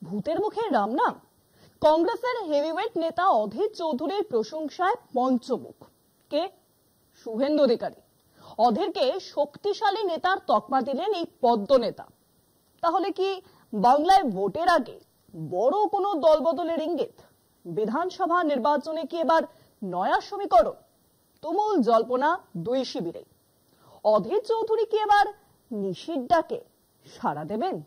ভূতের মুখে রাম নাম। কংগ্রেসের হেভিওয়েট নেতা অধীর চৌধুরীর প্রশংসায় পঞ্চমুখ। কে? শুভেন্দু অধিকারী। অধীরকে শক্তিশালী নেতার তকমা দিলেন এই পদ্ম নেতা। তাহলে কি বাংলায় ভোটের আগে বড় কোনো দলবদলের ইঙ্গিত? বিধানসভা নির্বাচনে কি এবার নয়া সমীকরণ? তুমুল জল্পনা দুই শিবিরে। অধীর চৌধুরী কি এবার নিশির ডাকে সাড়া দেবেন?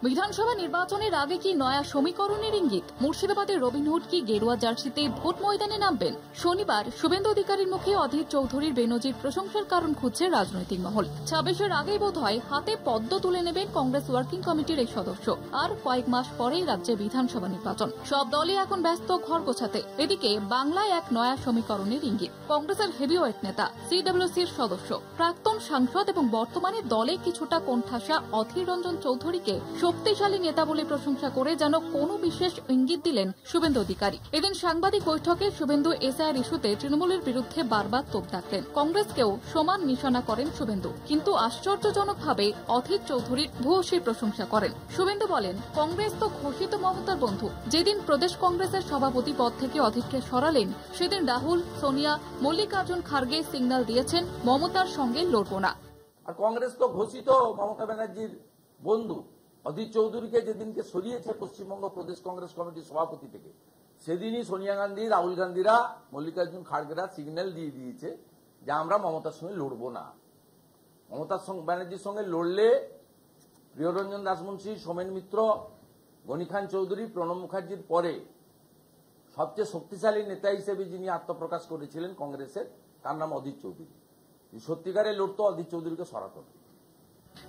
বিধানসভা নির্বাচনের আগে কি নয়া সমীকরণের ইঙ্গিত? মুর্শিদাবাদের রবিনহুড কি গেরুয়া জার্সিতে ভোট ময়দানে নামবেন? শনিবার শুভেন্দু অধিকারীর মুখে অধীর চৌধুরীর বেনজির প্রশংসার কারণ খুঁজছে রাজনৈতিক মহল। 26-এর আগেই বোধহয় হাতে পদ্ম তুলে নেবেন কংগ্রেস ওয়ার্কিং কমিটির এই সদস্য। আর কয়েক মাস পরেই রাজ্যে বিধানসভা নির্বাচন। সব দলই এখন ব্যস্ত ঘর গোছাতে। এদিকে বাংলায় এক নয়া সমীকরণের ইঙ্গিত। কংগ্রেসের হেভিওয়েট নেতা, সিডব্লিউসির সদস্য, প্রাক্তন সাংসদ এবং বর্তমানে দলে কিছুটা কোণঠাসা অধীর রঞ্জন চৌধুরীকে শক্তিশালী নেতা বলে প্রশংসা করে যেন কোনো বিশেষ ইঙ্গিত দিলেন শুভেন্দু অধিকারী। এদিন সাংবাদিক বৈঠকে শুভেন্দু এসআইআর ইস্যুতে তৃণমূলের বিরুদ্ধে বারবার তোপ দাগলেন। কংগ্রেসকেও সমান নিশানা করেন শুভেন্দু, কিন্তু আশ্চর্যজনকভাবে অধীর চৌধুরীর ভূয়সী প্রশংসা করেন। শুভেন্দু বলেন, কংগ্রেস তো ঘোষিত মমতার বন্ধু। যেদিন প্রদেশ কংগ্রেসের সভাপতি পদ থেকে অধীরকে সরালেন, সেদিন রাহুল, সোনিয়া, মল্লিকার্জুন খার্গে সিগন্যাল দিয়েছেন মমতার সঙ্গে লড়ব না। আর কংগ্রেস তো ঘোষিত মমতা ব্যানার্জির বন্ধু। অধীর চৌধুরীকে যেদিনকে সরিয়েছে পশ্চিমবঙ্গ প্রদেশ কংগ্রেস কমিটির সভাপতি থেকে, সেদিনই সোনিয়া গান্ধী, রাহুল গান্ধীরা, মল্লিকার্জুন খাড়গেরা সিগন্যাল দিয়ে দিয়েছে যে আমরা মমতার সঙ্গে লড়ব না। মমতা ব্যানার্জির সঙ্গে লড়লে প্রিয়রঞ্জন দাসমুন্সী, সোমেন মিত্র, গনি খান চৌধুরী, প্রণব মুখার্জির পরে সবচেয়ে শক্তিশালী নেতা হিসেবে যিনি আত্মপ্রকাশ করেছিলেন কংগ্রেসের, তার নাম অধীর চৌধুরী। সত্যিকারে লড়তো, অধীর চৌধুরীকে সরাতো।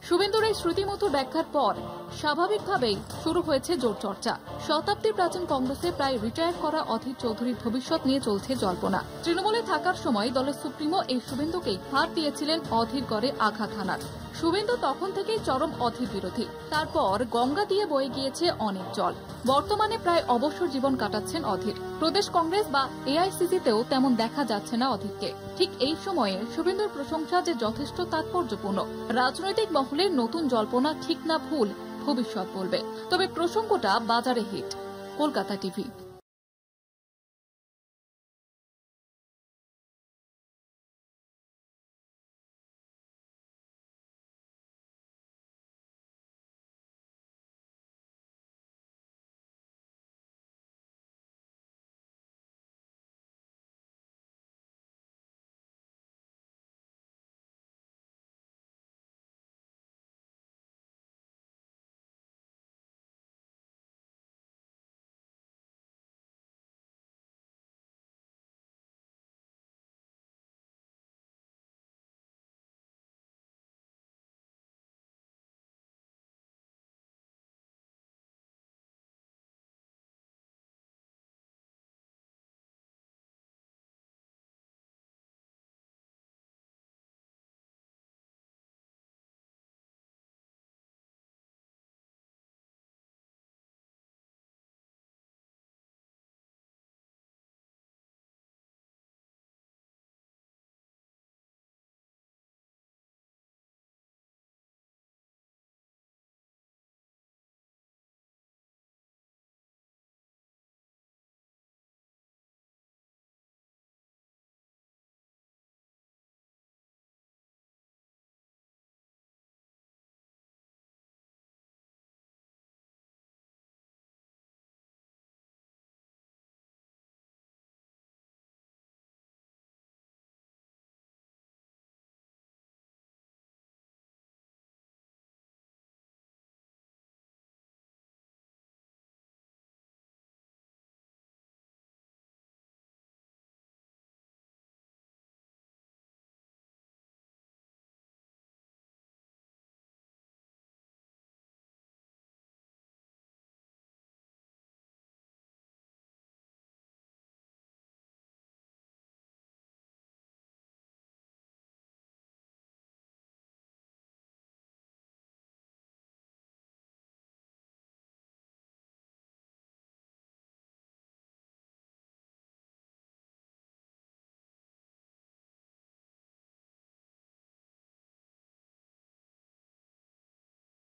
শুভেন্দুর এই শ্রুতিমধুর ব্যাখ্যার পর স্বাভাবিকভাবেই শুরু হয়েছে জোর চর্চা। শতাব্দী প্রাচীন কংগ্রেসে প্রায় রিটায়ার করা অধীর চৌধুরীর ভবিষ্যৎ নিয়ে চলছে জল্পনা। তৃণমূলে থাকার সময় দলের সুপ্রিমো এই শুভেন্দুকেই হাত দিয়েছিলেন অধীর গড়ে আঘাত হানার। শুভেন্দু তখন থেকেই চরম অধীর বিরোধী। তারপর গঙ্গা দিয়ে বয়ে গিয়েছে অনেক জল। বর্তমানে প্রায় অবসর জীবন কাটাচ্ছেন অধীর। প্রদেশ কংগ্রেস বা এআইসিসিতেও তেমন দেখা যাচ্ছে না অধীরকে। ঠিক এই সময়ে শুভেন্দুর প্রশংসা যে যথেষ্ট তাৎপর্যপূর্ণ। রাজনৈতিক মহলের নতুন জল্পনা ঠিক না ভুল ভবিষ্যৎ বলবে। তবে প্রসঙ্গটা বাজারে হিট। কলকাতা টিভি।